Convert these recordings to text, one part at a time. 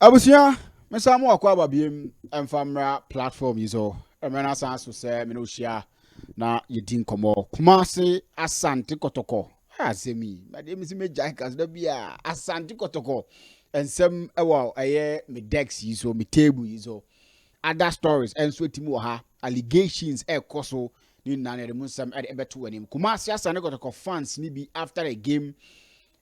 Abusia, me samu akwa babiem emfamra platform yizo. Emena sanso se me no share na yedin komo. Kumase Asante Kotoko. Asemi, made me me jaikas da bia Asante Kotoko. Ensem ewa aye me decks yizo, me table yizo. Other stories enso timu ha allegations koso ni nane de munsam ebeto anim. Kumase Asante Kotoko fans ni bi after a game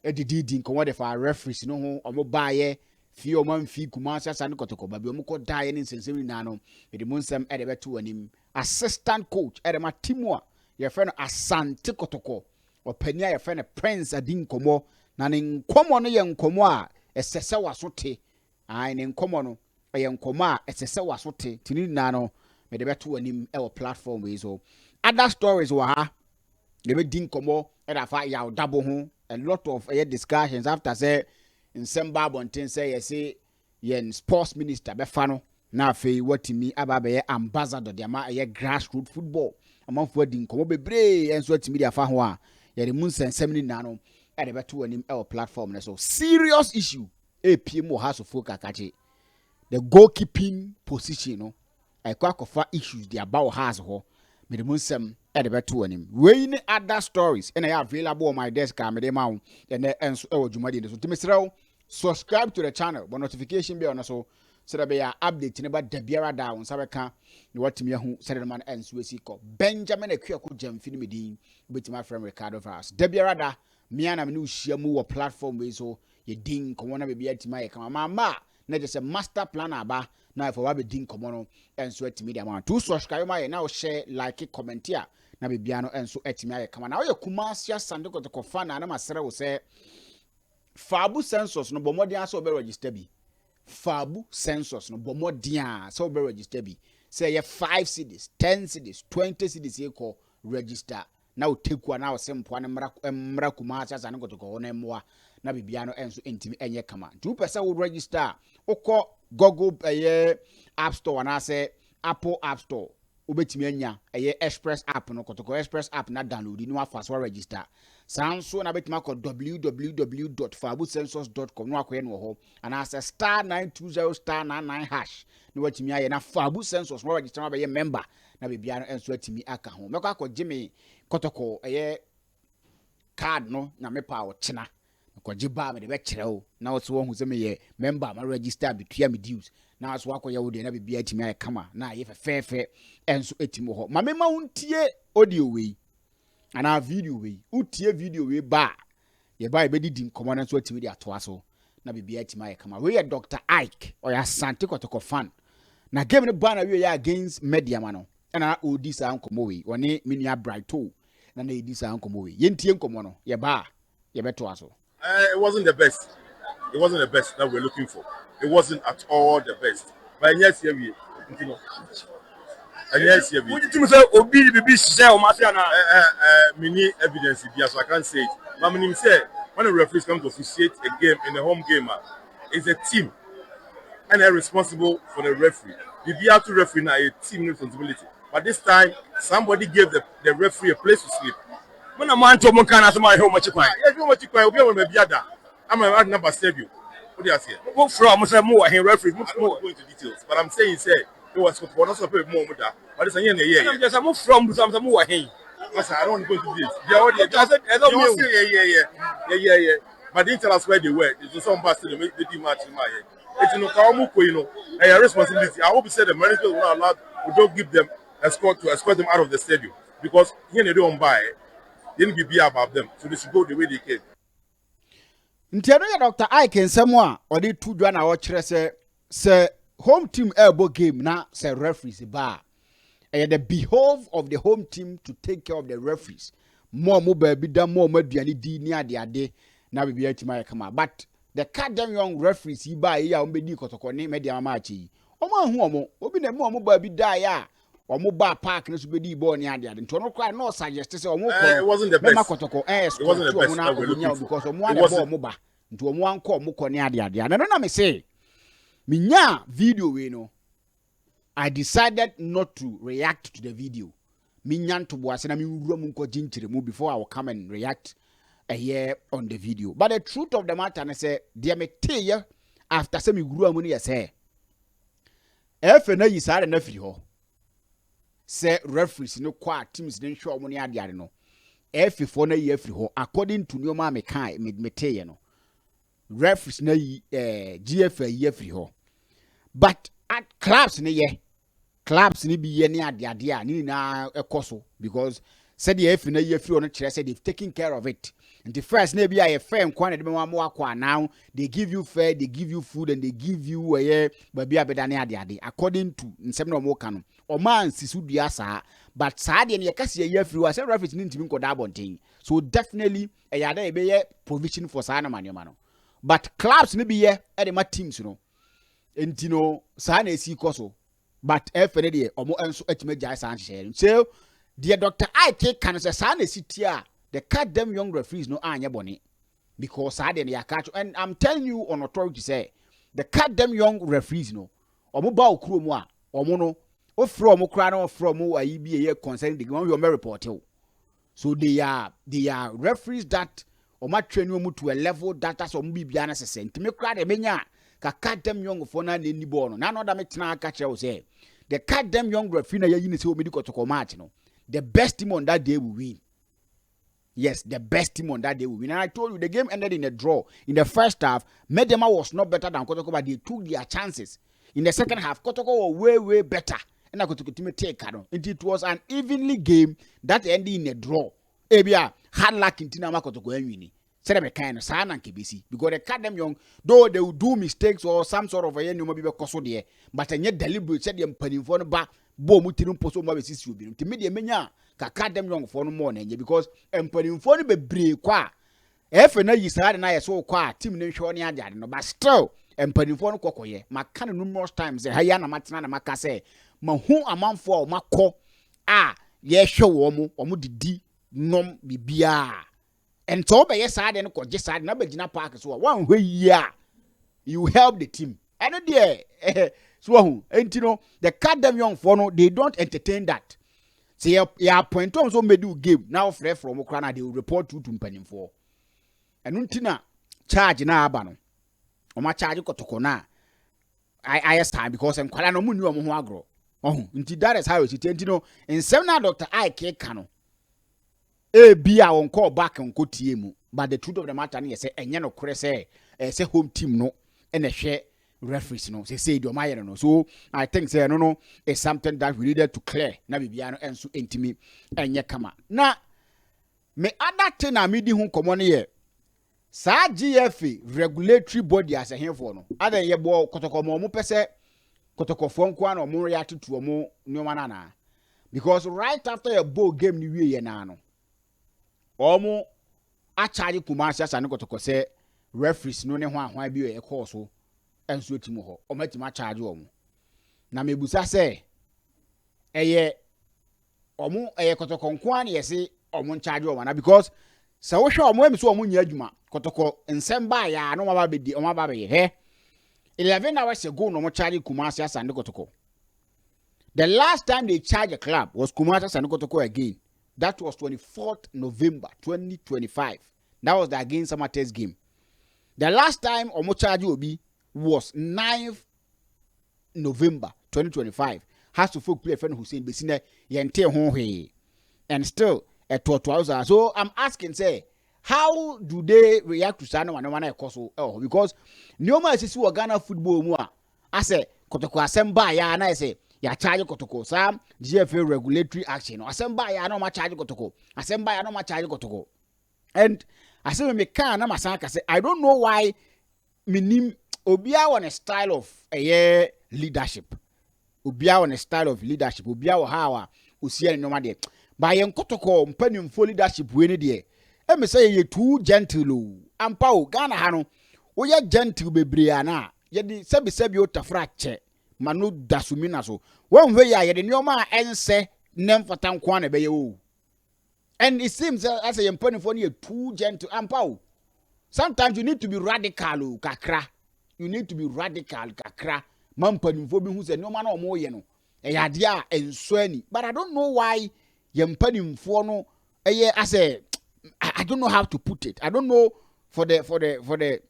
edidi nko de fa referees no ho omo baaye fi o man fi Kumasi Asante Kotoko ba bi o mko dae ne nsensem ni nanom e de munsem e de beto anim assistant coach e de ma timu a ye fe no Asante Kotoko opania ye fe no Prince Adin Komo na ne nkomo no ye nkomo a esese wasote ai ne nkomo no ye nkomo a esese wasote tini nanom me de beto anim e wo platform we so other stories wa ha de be din komo e da fa ya Dabo ho a lot of discussions after say in Semba Bonten say you say yen sports minister be fano na fe watimi aba be ambassador de ama grassroots football amanfo din komo bebre enso atimi de afa ho a ye de mun sensem ni nano e de beto anim e platform na so serious issue pm house of folk akache the goalkeeping position no e kwa kofa issues de about house ho me de mun sem e de beto anim we ni other stories and I available on my desk am de ma and enso e wodwumade so timisrew subscribe to the channel but notification bell on so that be update ne ba dabiara da won sabeka ne watimi ahu sede man enso esi ko Benjamin Akuako Jamfini medin betima from Ricardo Vaz dabiara da mia na me no hia mu wo platform we so ye din ko wona be bia tima ye kama mama na just a master plan aba na for wa be din komo no enso atimi dia ma to subscribe ma ye na share like comment ya na be bia no enso atimi aye kama na wo ye Kumasi Asante Kotoko fan na masere wo se Fabu census no bomodian so be register bi Fabu census no bomodian so be register bi say ye 5 cities 10 cities 20 cities ye ko register na o teku na o sempo na mra Kumasi Asante Kotoko na emwa na bibia no enso entimi enye kama 2% wo register ukọ Google App Store na say Apple App Store obetimi anya Express app no Kotoko Express app na download no afa so register sanso na betima ko www.fabucensus.com no akoye no ho ana say *920*99# no watimi aye na Fabu Census no register na be member na bibia no enso atimi aka ho meko akọ Jimmy Kotoko card no na me pa o chena ko jiba me de be kyerɛw na wo so wo hu se me ye member ma register bitua me dues na so akoye wo de na bibia atimi aye kama na ye fefefe enso etimi ho ma me ma huntie audio we ana video we utie video we ba ye ba e be didi nkomo na so atimi de atoa so na bibia atimi aye kama we ye Dr. Ike or ya Asante Kotoko fan na game ne ba na we ya against media man no na odi sa nkomo we woni menua Brighto na edi sa nkomo we ye ntie nkomo no ye ba ye beto aso. It wasn't the best. It wasn't the best that we're looking for. It wasn't at all the best. But yes, here we, you know. And yes, here we. What did you say? Obi bibi share o masiana. Many evidence here, so I can't say it. But when say when the referees come to officiate a game in a home game, it's a team, and they're responsible for the referee. The BR2 referee now a team responsibility. But this time, somebody gave the referee a place to sleep. When a man to Monkana, somebody how much you buy? Yes, you want to buy? We will be ada. I'm a number save you. What do you say? What from? Say more here referee. I don't want to go into details, but I'm saying say it was for not so pay more with that. But it's a year. I'm just move from some more here. Listen, I don't want to go into this. They already. I said, I don't know. Yeah. But they tell us where they were. It's some bastard they did match in my head. It's no Kawamuko, you know, a responsibility. I hope you said the management will not allow. We don't give them escort them out of the stadium because here they don't buy. Didn't be about them, so they should go the way they came. Ntiano ya Dr. Ike nsemo or the two dwa na wo kire se home team elbow game na se referees ba the behove of the home team to take care of the referees more baby da more maduani di ni ade na bibia atima kama but the goddamn young referees ba ya ombedi Kotoko ni media match omo hu omo obi na mo baby da ya omo ba park na so bedi ball ni ade nto no cry no suggest say omo ko it wasn't the best. Kotoko It wasn't the best that we're looking for because omo ade ball mo ba nto omo anko omo ko ni ade na no na me say minya video we no I decided not to react to the video minya nto bo ase na mi wura mu nko ginchire mu before I will come and react here on the video but the truth of the matter is say dear me tell after some grew money say efe na yi sare na firi ho say referees no kwa teams den show money ade no efe for na yi afiri ho according to new ma me kai me teye no referees na yi GFA yi afiri ho but at clubs ni bi ye ni ade a ni na ekoso because said the efe na yi afiri ho no kire say they've taken care of it. And the first na be a fair nkwan de ma mo akwa now they give you fair, they give you food, and they give you baby abedane ade according to nsem na mo ka no o man sisu dua saa but saa de ne yakase ye afiri wa say referee ni ntimi nkoda abonten so definitely yada e be ye provision for saa na manema no but clubs ni be ye e de ma teams no entino saa na esi koso but efere de omo enso atima jai saa nhye so the Dr. IK can say saa na esi tia the cut them young referees no anya boni because I didn't catch and I'm telling you on authority say the cut them young referees no omo ba okuro mu a omo no o from okra no from ayi bi ye concern the one you report so they are referees that omo train you to a level that as omo bibia na sese ntime kra de menya ka cut them young for na ni ball no na no da metena catch you say the cut them young referee na ye ni say o medi Kotoko match no the best team on that day will win. Yes, the best team on that day will win. And I told you, the game ended in a draw. In the first half, Medema was not better than Kotoko, but they took their chances. In the second half, Kotoko was way better. And I could take it was an evenly game that ended in a draw. Ebia hard luck in Tinama Kotoko and winning. Said me kind of sana and KBC because they cut them young, though they will do mistakes or some sort of a you maybe because there, but yet deliberate said them penny for the back, bo mutinum poso ma be sisi obi. To me the menya ka cut them young for no more because penny for be break kwa. Efe na yisa na ye so kwa team ne hwe ne ade no but still penny for no kokoye. Maka no numerous times say haya na matena na maka say mahu amanfo makọ a ye hwe wo mo didi nom bibia. And so by your side and could just side number Gina Park so one way you help the team. And there so and you know the cut them young for no they don't entertain that. Say ya point on so do game now fresh from Ukraine they will report to Mpany for. And untina charge na abano. O ma charge Kotoko na I time because I'm kwala no mu nu ho agro. Oh, until that is how it you know in seminar Dr. IK Kano. Bia on call back on tie mu but the truth of the matter is say enye no kore say home team no and a share referees no say do my no so I think say no is something that we needed to clear na bibia no enso entimi enye kama na me other thing na me di hu komo ne ye sa GFA regulatory body as a henfo no other ye bo Kotoko mo pese Kotoko fo nko na mo react to mo nyoma na because right after a ball game ni wie ye na no omo a charge Kumasi asa ne Kotoko say referees no ne ho ahwan bi e call so enso timu ho o matima a charge omo na mebusa say eye omo Kotoko nko an ye say omo charge omo na because say wo hwe omo emi so omo nya adwuma Kotoko nsem ba ya no ma ba bedi omo ba be he 11 hours ago no mo charge Kumasi asa ne Kotoko. The last time they charged a club was Kumasi asa ne Kotoko again. That was 24th November 2025. That was the against Samate's game. The last time Omochaji Obi was 9th November 2025. Has to folk play friend Hussein Besine Yente Honhe. And still at 12,000. So I'm asking, say, how do they react to Sano and Wana Koso? Oh, because Nyoma is a Ghana football mua. I say, Kotoko Asemba ya and I say, ya charge Kotoko some GFA regulatory action asemba ya no ma charge Kotoko asemba ya no ma charge Kotoko and I say me can na masaka say I don't know why minim obia on a style of leadership obia on a style of leadership obia wo hawa osia no ma de ba yen Kotoko mpanimfo leadership we ne de e me say ye too gentle o ampa o Ghana ha no wo ye gentle bebre ana ye di sebi o tafra che manu dasumina so one way ya de nyoma ense nem fata nko na be ye o and it seems as a yempani for you too gentle ampa sometimes you need to be radical kakra you need to be radical kakra mampani fo bi hu se nyoma na omo ye no e ya de a enso ani but I don't know why yempani fo no as a I don't know how to put it. I don't know for the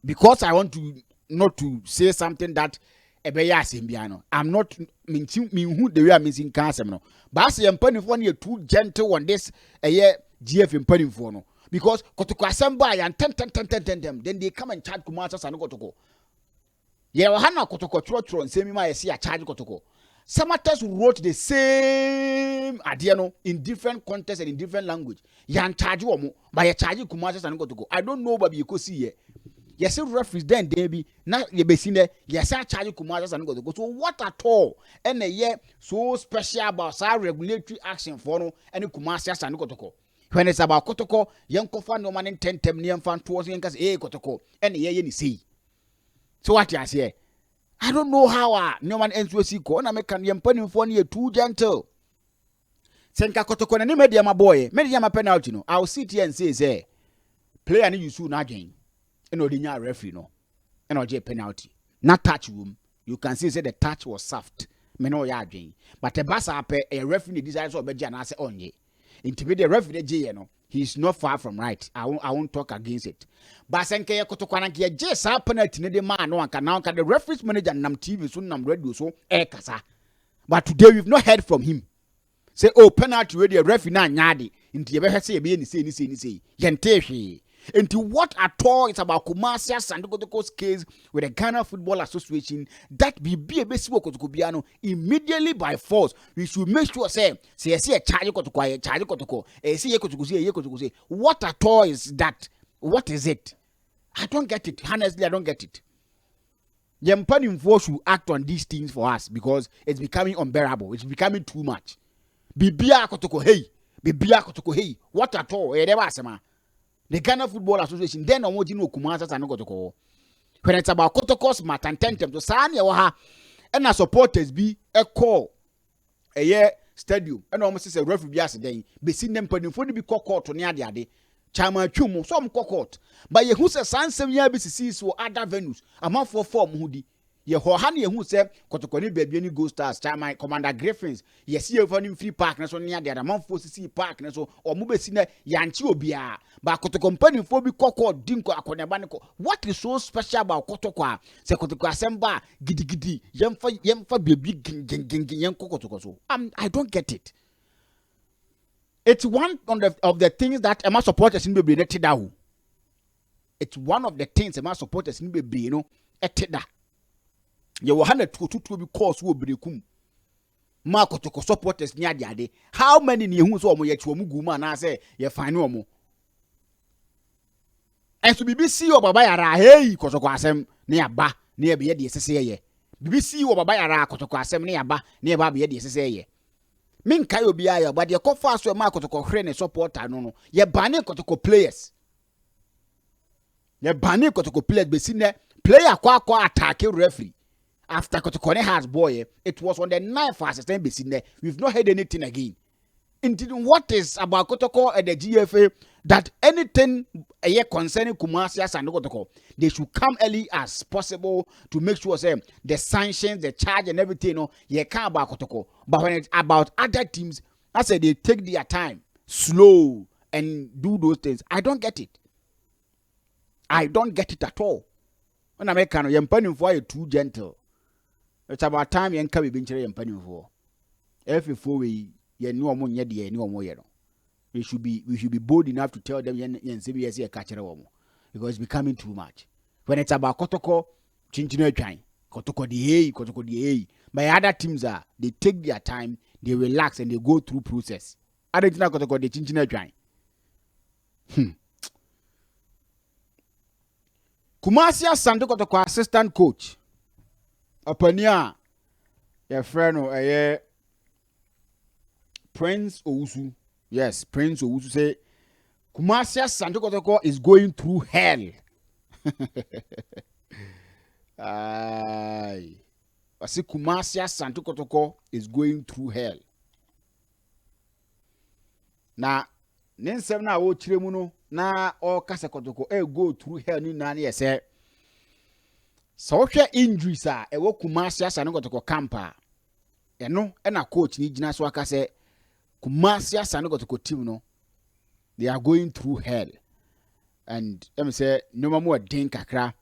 because I want to not to say something that ebeya asembiano. I'm not mean who the way I'm missing cancer no. But I say I'm putting for you too gentle on this a year GF in putting for no. Because Kotoko assemble and 10 them, then they come and charge Kumasa and Kotoko. Yeah, Hana Kotoko Trotro and Semi I see a charge Kotoko. Samatas wrote the same adiano in different contexts and in different language. Yan charge you by a charge Kumasa and Kotoko. I don't know what you could see here. Yes, referees then Debbie, not ye be seen there. Yes, I charge Kumasa and Kotoko. So what at all? And a year so special about our regulatory action for no and Kumasa and Kotoko. When it's about Kotoko, young Kofa no man in 10 million fan towards Yankas, Kotoko, and the year see. So what you say? I don't know how no man ends with Siko, and I make a penny for near too gentle. Senka Kotoko and media my boy, media my penalty. No, I'll sit here and say, play and you soon again. And ordinary referee, no, and OJ penalty. Not touch room. You can see the touch was soft. Meno yarding. But a bass up a referee desires of Bejan as only. Into the referee, no. He's not far from right. I won't talk against it. But Senke Kotokwana just happened to the man. No one can now the reference manager nam TV soon nam radio so kasa. But today we've not heard from him. Say oh penalty radio referee na nyadi. Into you better say be any say Yenteshi. Into what at all it's about Kumasi and Kotoko's case with the Ghana Football Association that be a basic Kotokobiano immediately by force. We should make sure say a charge Kotoko, say what at all is that? What is it? I don't get it. Honestly, I don't get it. The Yampani force should act on these things for us because it's becoming unbearable. It's becoming too much. Bibia Kotoko, hey, what at all? The Ghana Football Association then on what you know Kumasa and Kotoko. When it's about Kotoko's mat and tentem to Sanya Waha and our supporters be a call a year stadium and almost a referee yesterday. Be seen them putting for the be court to near the day. Chama Chumo, some court. But ye who says some year BCCs or other venues, a month for form hoodie. Ye Hohani who said Kotokoni baby go stars, Chama Commander Griffins. Yes, you have free partners on near the other month for CC partners or Mubesina Yanchi Obia. But Kotoko for be Koko Dinko Akonabanico. What is so special about Kotoko? Say Kotoko Assemba Gidi Yemfa baby Kotoko. I don't get it. It's one of the things that Emma supporters in be netted out. It's one of the things Emma supporters in be you know eteda. You will hand to be course will be kum. Marco to supporters near the day. How many near who's almost yet to Muguma and I say, you find no more. And to BBC or Babayara, hey, Kotoko near Ba, near the SSA. BBC or Babayara, Kotoko near Ba, near Baby SSA. Min Kayo Biaya, but your co-fast were Marco to Cochrane supporter, no. Ye banning Kotoko players. Ye banning Kotoko players, be seen there, player qua attack referee. After Kotoko has boy, it was on the 9th fastest time be seen there. We've not heard anything again. Indeed, what is about Kotoko and the GFA that anything a year concerning Kumasi and Kotoko, they should come early as possible to make sure say the sanctions, the charge, and everything. No, you can't about Kotoko. But when it's about other teams, I say they take their time, slow, and do those things. I don't get it. I don't get it at all. When I kind of penny for you too gentle. It's about time you can be being penny for. Every 4 weeks. We should be bold enough to tell them CBS a catcher because it's becoming too much. When it's about Kotoko, Chinchino trying Kotoko the but other teams they take their time, they relax and they go through process. I don't know Kotoko the Chinchino trying. Kumasia Santo Kotoko assistant coach. Apania, your friend Prince Owusu. Yes, Prince Owusu say Kumasi Santo Kotoko is going through hell. I say Kumasi Santo Kotoko is going through hell. Na nensem na wo chire mu no na o kasa Kotoko go through hell ni na na say so hwe injuries e wo Kumasi Santo Kotoko camper. Eno e na coach ni gina so aka say Kumasi Asano Kotoko team no, they are going through hell, and let me say no more den kakra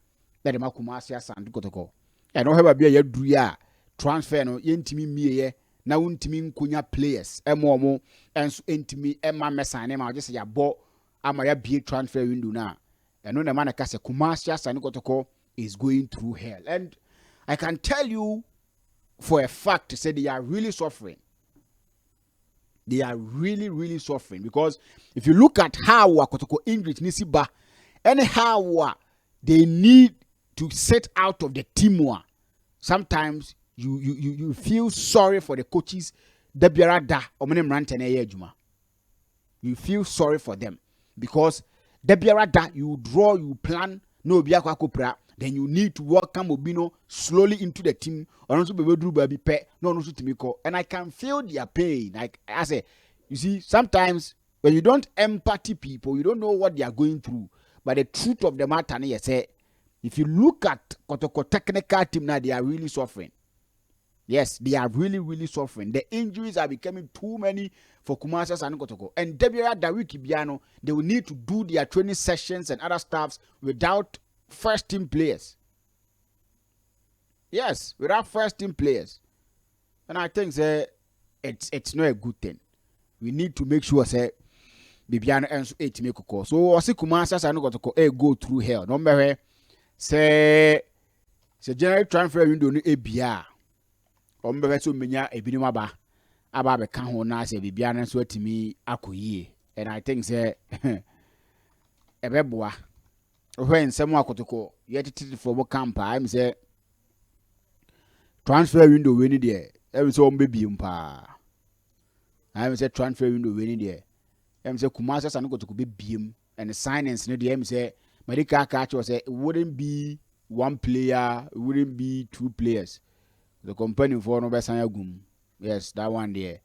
let them Kumasi Asante Kotoko. I don't have a beer yet do ya transfer no yentimi mie na untimi nkunya players emo and so entimi emma mesa na ma just ya bo ama ya bie transfer window na eno na man ka se Kumasi Asante Kotoko is going through hell, and I can tell you for a fact to say they are really suffering. They are really suffering, because if you look at how Kotoko English nisiba and how they need to set out of the team, sometimes you feel sorry for the coaches. You feel sorry for them, because you draw, you plan, no biakwa, then you need to welcome Obino slowly into the team, or also be pay no timiko. And I can feel their pain. Like I say, you see, sometimes when you don't empathy people, you don't know what they are going through. But the truth of the matter is, say, if you look at Kotoko technical team now, they are really suffering. Yes, they are really suffering. The injuries are becoming too many for Kumasi and Kotoko. And Debiara Dawiki Biano, they will need to do their training sessions and other stuffs without first team players. Yes, without first team players. And I think it's not a good thing. We need to make sure say Bibiano ends 8 make a call. So I see Kumasi and Kotoko go through hell. No matter say general transfer window no ABR. Ombe so menya ebinima ba aba be kan ho na say Bibiano so atimi akoyie. And I think say ebeboa when someone Kotoko yet for camp, I'm say transfer window winning there. Every so baby I'm say transfer window winning there. I'm say Kumasi and Kotoko be beam and the signings no there. I'm say medical catch was say it wouldn't be one player, it wouldn't be two players. The company for no best gum. Yes, that one there.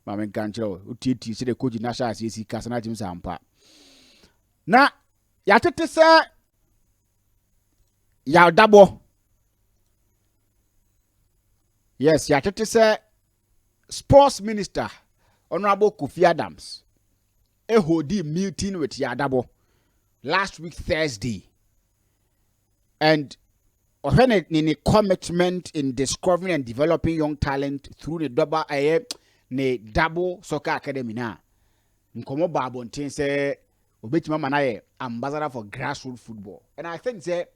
Mama Kancho, UTT see the coach national CC Kasana Team Sampa. Na yatete se ya Dabo. Yes, yatete se sports minister Honorable Kofi Adams hold a meeting with Yadabo last week Thursday, and when a commitment in discovering and developing young talent through the Dabo Soccer Academy na nkomo babontin say obetima manaye ambassador for grassroots football. And I think that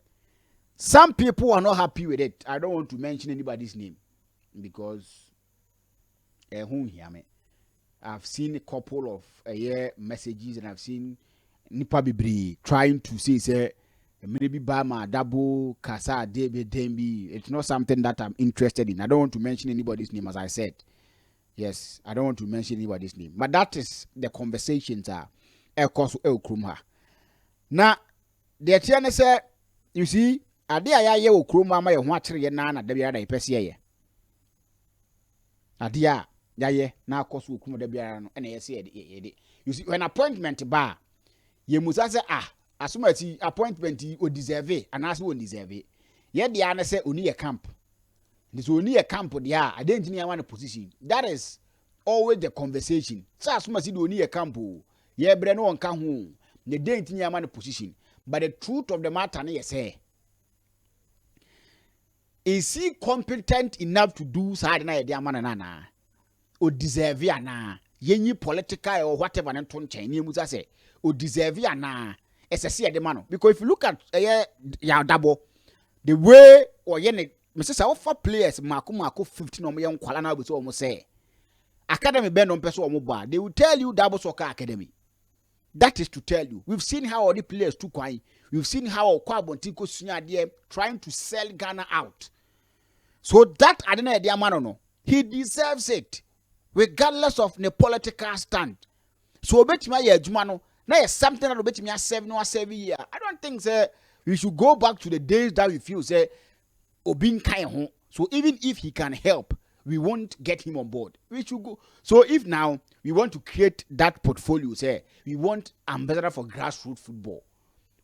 some people are not happy with it. I don't want to mention anybody's name because I've seen a couple of messages, and I've seen Nipa Bibri trying to say maybe Bama Dabo Kasa Debe Dembi. It's not something that I'm interested in. I don't want to mention anybody's name, as I said. Yes, I don't want to mention anybody's name. But that is the conversations are now the tiana say, you see, adia ya okruma ma ye ho akere ye na da bia da ipese ye adia ya ye na akoso okruma da bia no na ye se ye. You see, when appointment ba ye musa say asumati appointment o deserve anase o deserve ye dia na say oni ye camp. This only a camp there. I didn't need one position. That is always the conversation. So asumati do oni ye camp. Ye bre no onka ho. Ne didn't need one position. But the truth of the matter is he competent enough to do side na ye dia man na o deserve ana yenyi political or whatever na ton chen ni musa say o deserve ana esese ye de man. Because if you look at ya Dabo, the way or ye Mrs. Alpha players Mako 15 or young Kuala with almost say Academy bend on person or they will tell you Dabo Soccer Academy. That is to tell you. We've seen how all the players took wine. We've seen how Kwabontinko Senior there trying to sell Ghana out. So that I don't know idea man no. He deserves it, regardless of the political stand. So bet my jumano. Now something that bet me 7 or 7 years. I don't think we should go back to the days that we feel say Obin kind. So even if he can help, we won't get him on board. We should go. So if now we want to create that portfolio, say we want ambassador for grassroots football.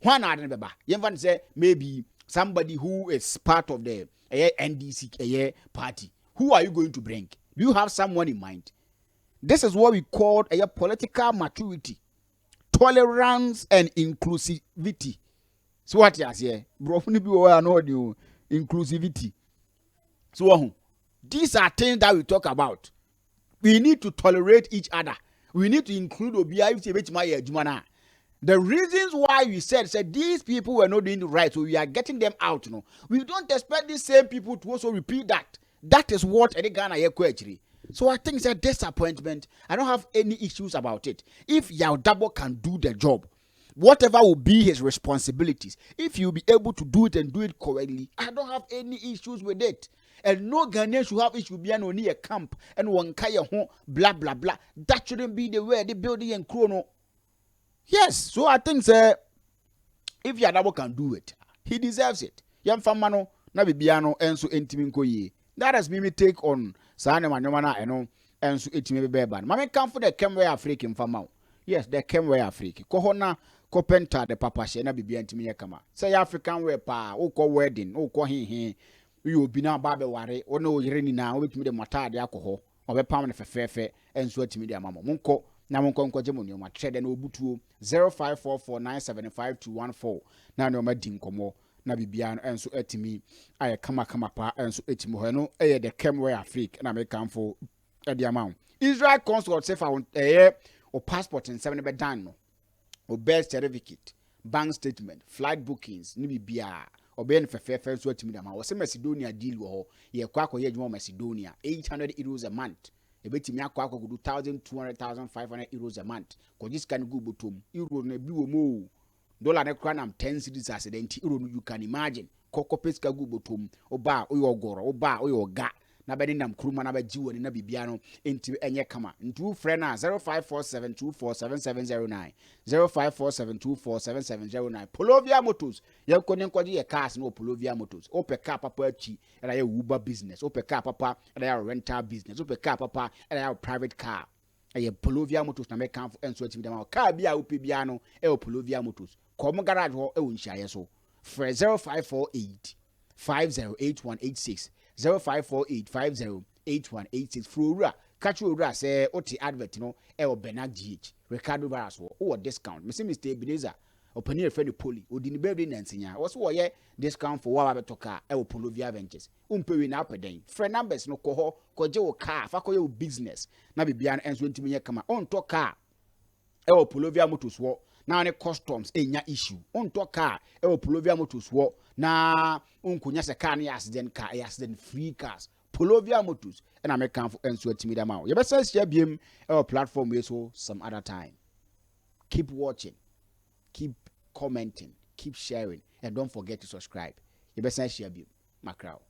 One other say maybe somebody who is part of the NDC party. Who are you going to bring? Do you have someone in mind? This is what we call political maturity, tolerance, and inclusivity. So what you say? Bro, ni bi wo no the inclusivity. So these are things that we talk about. We need to tolerate each other. We need to include Obia if you bet my jumana. The reasons why we said these people were not doing the right, so we are getting them out. No, we don't expect these same people to also repeat that. That is what any Ghana actually. So I think it's a disappointment. I don't have any issues about it. If Dabo can do the job, whatever will be his responsibilities, if you'll be able to do it and do it correctly, I don't have any issues with it. And no Ghanaian should have issue beyond only a camp and one kaya home, blah blah blah. That shouldn't be the way they building and chrono. Yes, so I think if Dabo can do it, he deserves it. Yam famano na bibiano enso entimin koye. That has been my take on Sane Manomana and enso etimi beban. Mame come for the Kemwe African famao. Yes, the Kemwe African. Kohona Kopenta the papa she na bibi ntimi kama. Say African we pa, o ko wedding, o ko he. You be na ba be ware, o no yere ni na, o betimi de mata de akọ ho. Obepam ne fefefe enso etimi de amamo. Monko na monko nkoje mo nneoma trade na obutuo 0544975214 na nneoma di nkomo na bibia enso etimi aye kama pa enso etimi ho no eye the Kemwe Africa na make amfo e de amount Israel consulate say fa o passport in 7 be dan no o birth certificate bank statement flight bookings ni bibia obe ne fefefe enso etimi de amount o se Macedonia deal wo ho ye kwa akoye adwuma Macedonia 800 euros a month ebetimi akwa go 1200 1500 euros a month ko this can go botom euro na bi wo mo dollar na kwa nam 10 cedis accident euro you can imagine koko peska go botom oba oyo ogoro oba oyo ga na bedi nam kuruma na baji woni na bibia no enti enye kama ntu frɛ na 0547247709 0547247709 Polovia Motors ye ko ne nkɔje ye cars no Polovia Motors ope car papa achi era ye Uber business ope car papa era ye rental business ope car papa era ye private car ye Polovia Motors na me kan enso atimi dem car bia ope bia no e Polovia Motors kom garage ho e wonhia so frɛ 0548 508186 0548508186 Flora catch Flora say oti advert no e Benak GH Ricardo Barras o discount me say Mr. Ebenezer opani e friend Poli odi ni birthday nansinya wo so wo ye discount for wa beto car e Polovia Ventures umpewi na apeden friend numbers no ko ho ko je wo car fa ko ye business na bibia no enso ntimi ye kama on to car e Polovia Motors wo na ne customs enya issue on to car e Polovia Motors wo na unkunya se car na accident free cars Polovia Motors and I make come for enso atimi da ma. You better share biem our platform we so some other time. Keep watching, keep commenting, keep sharing, and don't forget to subscribe. You better share biem, Macrao.